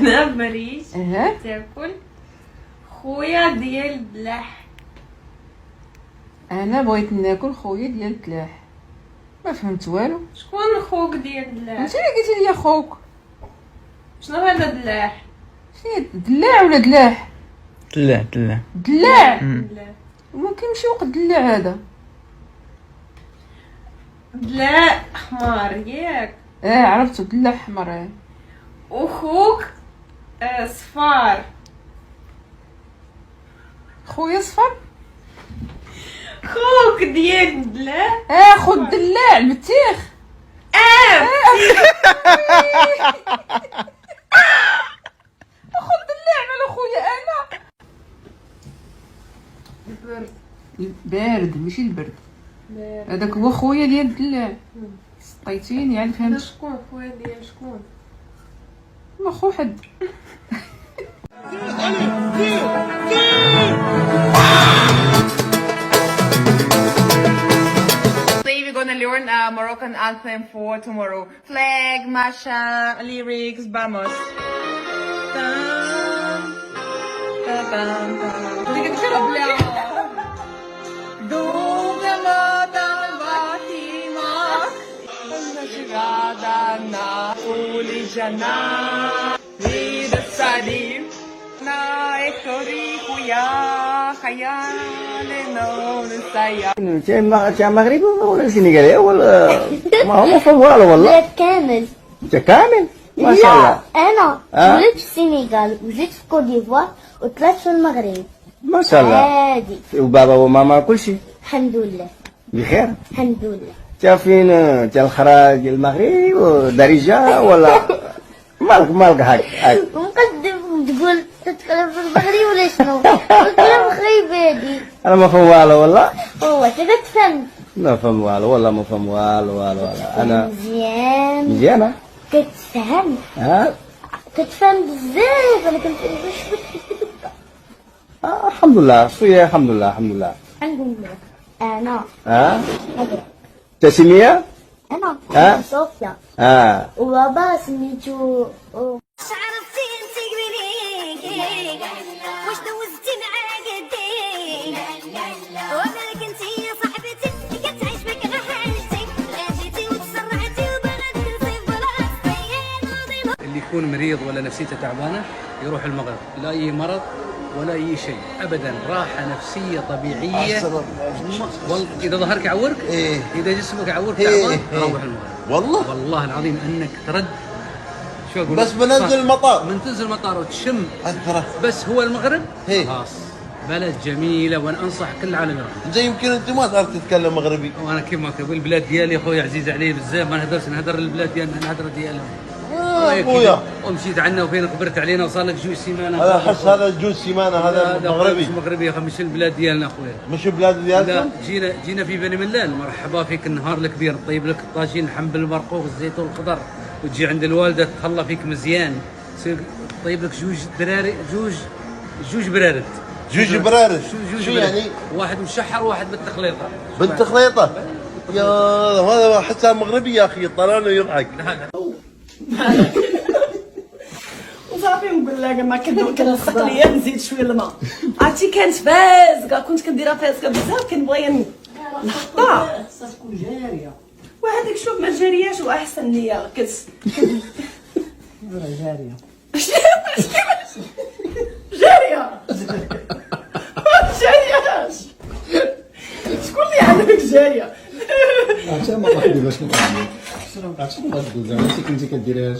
انا مريش تاكل خويا ديال البلاح. انا بغيت ناكل خويا ديال البلاح. ما فهمت والو. شكون خوك ديال البلاح؟ انت اللي قلتي لي خوك. شنو هذا دلاح؟ شنو دلاع ولا دلاح؟ دلاع دلاع ما كيمشي وقت دلاع هذا. دلاع حمار ياك. عرفت دلاع حمر. وخوك صفار. خويا صفر. خوك ديال الدلاع. خو الدلاع البتيخ. خو الدلاع مالو خويا انا. البرد. البارد ماشي البرد. هذاك هو خويا ديال الدلاع. سطيتيني يعني فهمت. شكون خويا ديال شكون؟ ما خو حد. Today we're gonna learn a Moroccan anthem for tomorrow. Flag, Masha, lyrics, vamos. انت مغربي ولا سينيغالي ولا ما هو فهم والو والله. ولاد كامل. انت كامل ما شاء الله. انا ولدت في السنغال وجيت في كوت ديفوار وطلعت في المغرب. ما شاء الله. عادي. وبابا وماما كلشي الحمد لله. بخير. الحمد لله. انت فين؟ انت الخراج ديال المغرب ودارجه ولا مالك هاك ومقدم تقول تتكلم في المغرب ولا شنو؟ قلت له مغربي هادي. انا ما فهم والو والله. هو انت كتفهم. ما فهم والو والله ما فهم والو انا مزيان. كتفهم. كتفهم بزاف. انا كنفهم شويه. الحمد لله شويه الحمد لله الحمد لله. انا تسمية؟ انا صوفيا. وبابا سميتو عرفتي انت قبلي واش دوزتي معاك قدي وانا كنتي صاحبتي كتعيش بك غير حالتي غاديتي وتسرعتي وبغات تنسي بلاصتي. اللي يكون مريض ولا نفسيته تعبانه يروح المغرب. لا اي مرض ولا اي شيء ابدا. راحه نفسيه طبيعيه. اذا ظهرك يعورك اذا جسمك يعورك تعبان روح المغرب. والله العظيم انك ترد. شو اقول بس بننزل المطار تنزل المطار وتشم بس هو المغرب خلاص بلد جميله. وانا انصح كل العالم يروح. زي يمكن انت ما تعرف تتكلم مغربي. وانا كيف ما اقول البلاد ديالي اخوي عزيز علي بزاف. ما نهدرش نهدر البلاد ديالنا نهدر ديالهم. ابويا ومشيت عنا وفين خبرت علينا وصار لك جوج سيمانه. هذا حس هذا جوج سيمانه هذا مغربي. مغربي يا اخي مش البلاد ديالنا اخويا. مش البلاد ديالكم؟ لا جينا في بني ملال. مرحبا فيك النهار الكبير. نطيب لك الطاجين اللحم بالمرقوق الزيتون الخضر وتجي عند الوالده تهلا فيك مزيان. طيب لك جوج دراري جوج برارد. جوج برارد شو يعني؟ واحد مشحر وواحد بالتخليطه. بالتخليطه؟ يا هذا حسها مغربي يا اخي طلعنا يضحك. وصافي نقول لك ما كنلصق ليا نزيد شويه الماء. عرفتي كانت فازكه كنت كنديرها فازكه بزاف كنبغي نحطها. خاصها تكون جاريه. وهذيك شوف ما جارياش واحسن ليا جاريه. جاريه. ما جارياش. شكون اللي عندك جاريه؟ عرفتي ما غادي باش نقول. عرفتي ما غادي زعما كنتي كديريها